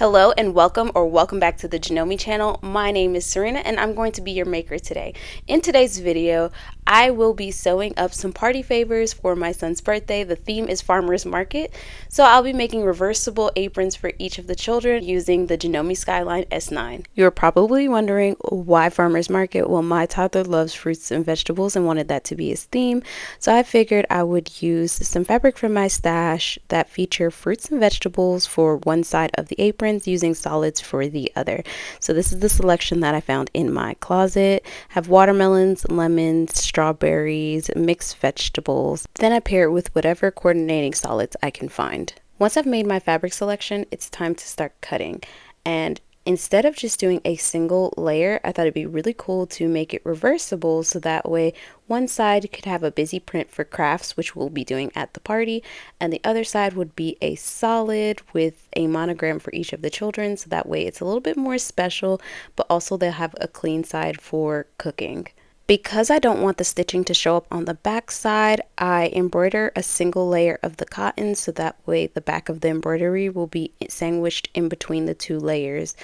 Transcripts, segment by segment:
Hello and welcome back to the Janome channel. My name is Serena and I'm going to be your maker today. In today's video, I will be sewing up some party favors for my son's birthday. The theme is Farmer's Market, so I'll be making reversible aprons for each of the children using the Janome Skyline S9. You're probably wondering why Farmer's Market? Well, my toddler loves fruits and vegetables and wanted that to be his theme, so I figured I would use some fabric from my stash that feature fruits and vegetables for one side of the apron, using solids for the other. So this is the selection that I found in my closet. Have watermelons, lemons, strawberries, mixed vegetables. Then I pair it with whatever coordinating solids I can find. Once I've made my fabric selection, it's time to start cutting. And instead of just doing a single layer, I thought it'd be really cool to make it reversible so that way one side could have a busy print for crafts, which we'll be doing at the party, and the other side would be a solid with a monogram for each of the children, so that way it's a little bit more special, but also they'll have a clean side for cooking. Because I don't want the stitching to show up on the back side, I embroider a single layer of the cotton so that way the back of the embroidery will be sandwiched in between the two layers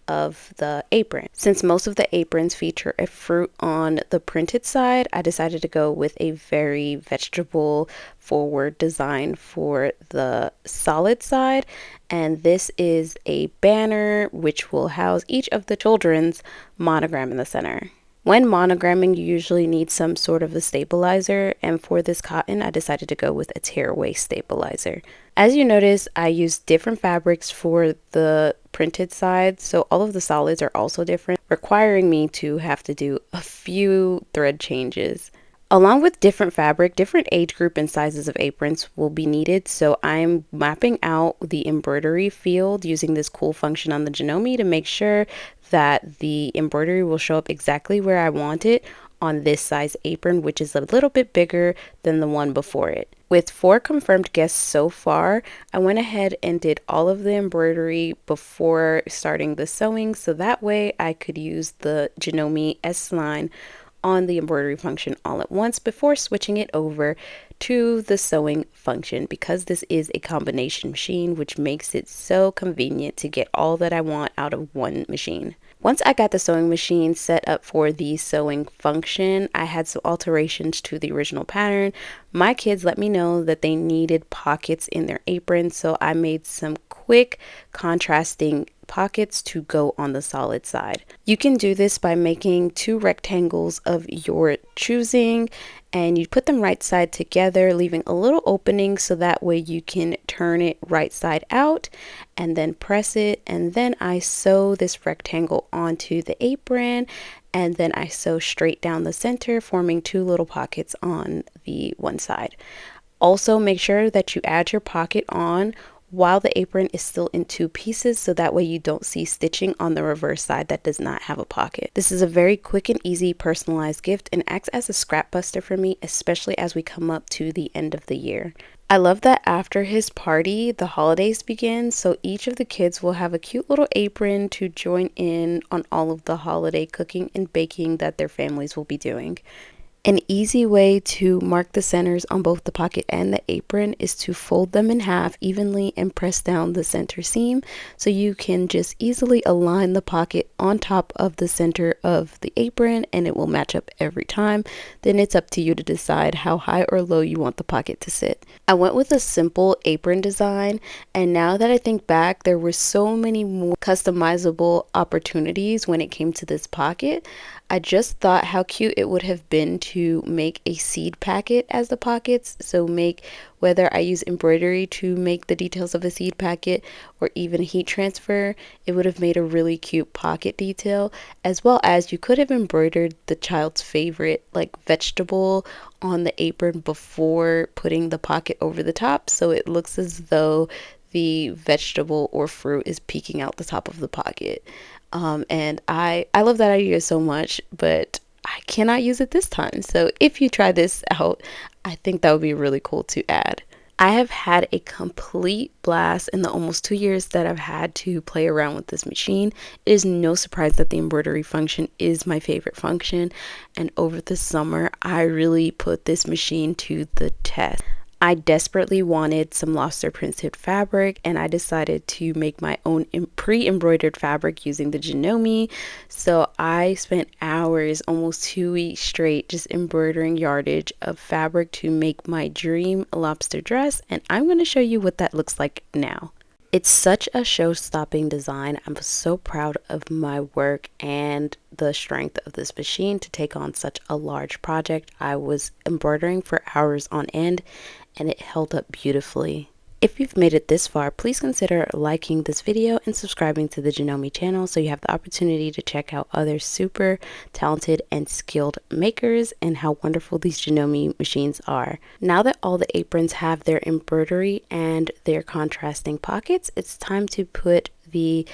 of the apron. Since most of the aprons feature a fruit on the printed side, I decided to go with a very vegetable forward design for the solid side, and this is a banner which will house each of the children's monogram in the center. When monogramming, you usually need some sort of a stabilizer, and for this cotton, I decided to go with a tearaway stabilizer. As you notice, I used different fabrics for the printed side, so all of the solids are also different, requiring me to have to do a few thread changes. Along with different fabric, different age group and sizes of aprons will be needed, so I'm mapping out the embroidery field using this cool function on the Janome to make sure that the embroidery will show up exactly where I want it on this size apron, which is a little bit bigger than the one before it. With 4 confirmed guests so far, I went ahead and did all of the embroidery before starting the sewing, so that way I could use the Janome S9 on the embroidery function all at once before switching it over to the sewing function, because this is a combination machine, which makes it so convenient to get all that I want out of one machine. Once I got the sewing machine set up for the sewing function, I had some alterations to the original pattern. My kids let me know that they needed pockets in their apron, so I made some quick contrasting pockets to go on the solid side. You can do this by making 2 rectangles of your choosing, and you put them right side together, leaving a little opening so that way you can turn it right side out and then press it, and then I sew this rectangle onto the apron, and then I sew straight down the center, forming 2 little pockets on the one side. Also, make sure that you add your pocket on while the apron is still in 2 pieces, so that way you don't see stitching on the reverse side that does not have a pocket. This is a very quick and easy personalized gift and acts as a scrap buster for me, especially as we come up to the end of the year. I love that after his party, the holidays begin, so each of the kids will have a cute little apron to join in on all of the holiday cooking and baking that their families will be doing. An easy way to mark the centers on both the pocket and the apron is to fold them in half evenly and press down the center seam, so you can just easily align the pocket on top of the center of the apron and it will match up every time. Then it's up to you to decide how high or low you want the pocket to sit. I went with a simple apron design, and now that I think back, there were so many more customizable opportunities when it came to this pocket. I just thought how cute it would have been to make a seed packet as the pockets. So whether I use embroidery to make the details of a seed packet or even heat transfer, it would have made a really cute pocket detail, as well as you could have embroidered the child's favorite like vegetable on the apron before putting the pocket over the top, so it looks as though the vegetable or fruit is peeking out the top of the pocket. And I love that idea so much, but I cannot use it this time. So if you try this out, I think that would be really cool to add. I have had a complete blast in the almost 2 years that I've had to play around with this machine. It is no surprise that the embroidery function is my favorite function, and over the summer I really put this machine to the test. I desperately wanted some lobster printed fabric, and I decided to make my own pre-embroidered fabric using the Janome. So I spent hours, almost 2 weeks straight, just embroidering yardage of fabric to make my dream lobster dress, and I'm going to show you what that looks like now. It's such a show-stopping design. I'm so proud of my work and the strength of this machine to take on such a large project. I was embroidering for hours on end, and it held up beautifully. If you've made it this far, please consider liking this video and subscribing to the Janome channel so you have the opportunity to check out other super talented and skilled makers and how wonderful these Janome machines are. Now that all the aprons have their embroidery and their contrasting pockets, it's time to put the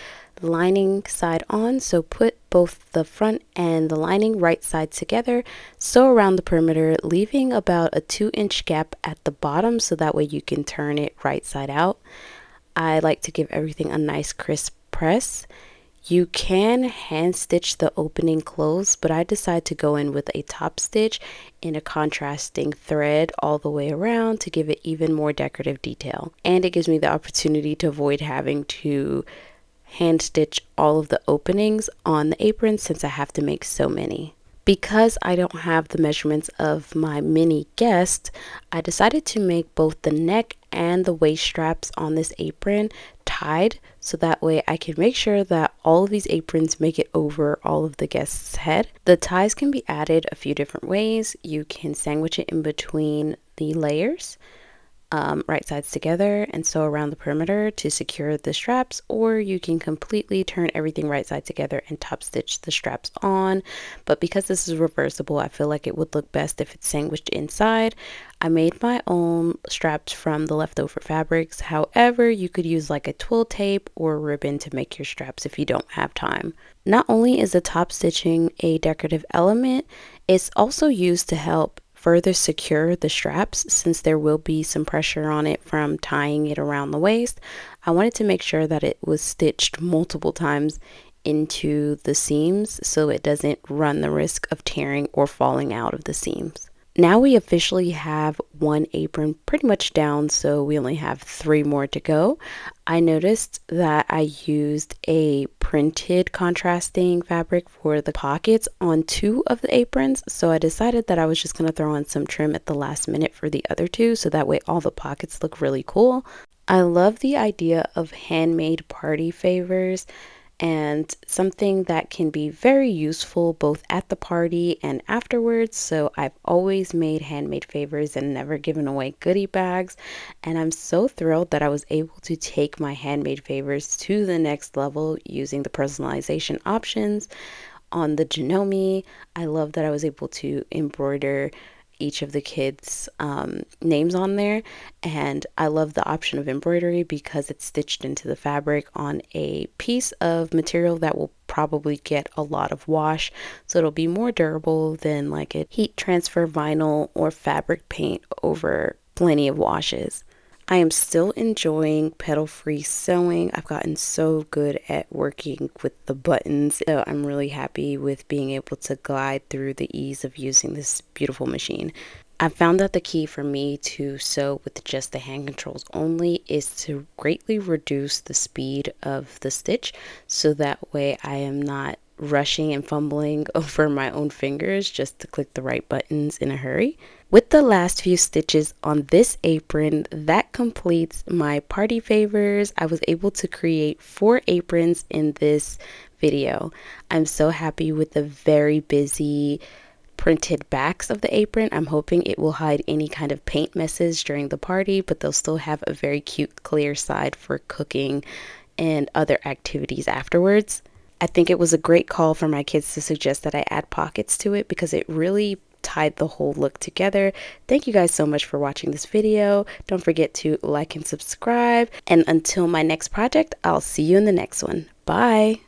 lining side on. So put both the front and the lining right side together, sew around the perimeter, leaving about a 2-inch gap at the bottom so that way you can turn it right side out. I like to give everything a nice crisp press. You can hand stitch the opening closed, but I decided to go in with a top stitch in a contrasting thread all the way around to give it even more decorative detail. And it gives me the opportunity to avoid having to hand stitch all of the openings on the apron since I have to make so many. Because I don't have the measurements of my mini guest, I decided to make both the neck and the waist straps on this apron tied so that way I can make sure that all of these aprons make it over all of the guest's head. The ties can be added a few different ways. You can sandwich it in between the layers, right sides together, and sew around the perimeter to secure the straps, or you can completely turn everything right side together and top stitch the straps on. But because this is reversible, I feel like it would look best if it's sandwiched inside. I made my own straps from the leftover fabrics. However, you could use like a twill tape or ribbon to make your straps if you don't have time. Not only is the top stitching a decorative element, it's also used to help further secure the straps since there will be some pressure on it from tying it around the waist. I wanted to make sure that it was stitched multiple times into the seams so it doesn't run the risk of tearing or falling out of the seams. Now we officially have one apron pretty much down, so we only have 3 more to go. I noticed that I used a printed contrasting fabric for the pockets on 2 of the aprons, so I decided that I was just going to throw on some trim at the last minute for the other 2 so that way all the pockets look really cool. I love the idea of handmade party favors and something that can be very useful both at the party and afterwards. So I've always made handmade favors and never given away goodie bags, and I'm so thrilled that I was able to take my handmade favors to the next level using the personalization options on the Janome. I love that I was able to embroider each of the kids' names on there, and I love the option of embroidery because it's stitched into the fabric on a piece of material that will probably get a lot of wash, so it'll be more durable than like a heat transfer vinyl or fabric paint over plenty of washes. I am still enjoying pedal-free sewing. I've gotten so good at working with the buttons, so I'm really happy with being able to glide through the ease of using this beautiful machine. I found that the key for me to sew with just the hand controls only is to greatly reduce the speed of the stitch so that way I am not rushing and fumbling over my own fingers just to click the right buttons in a hurry. With the last few stitches on this apron, that completes my party favors. I was able to create 4 aprons in this video. I'm so happy with the very busy printed backs of the apron. I'm hoping it will hide any kind of paint messes during the party, but they'll still have a very cute clear side for cooking and other activities afterwards. I think it was a great call for my kids to suggest that I add pockets to it because it really tied the whole look together. Thank you guys so much for watching this video. Don't forget to like and subscribe. And until my next project, I'll see you in the next one. Bye.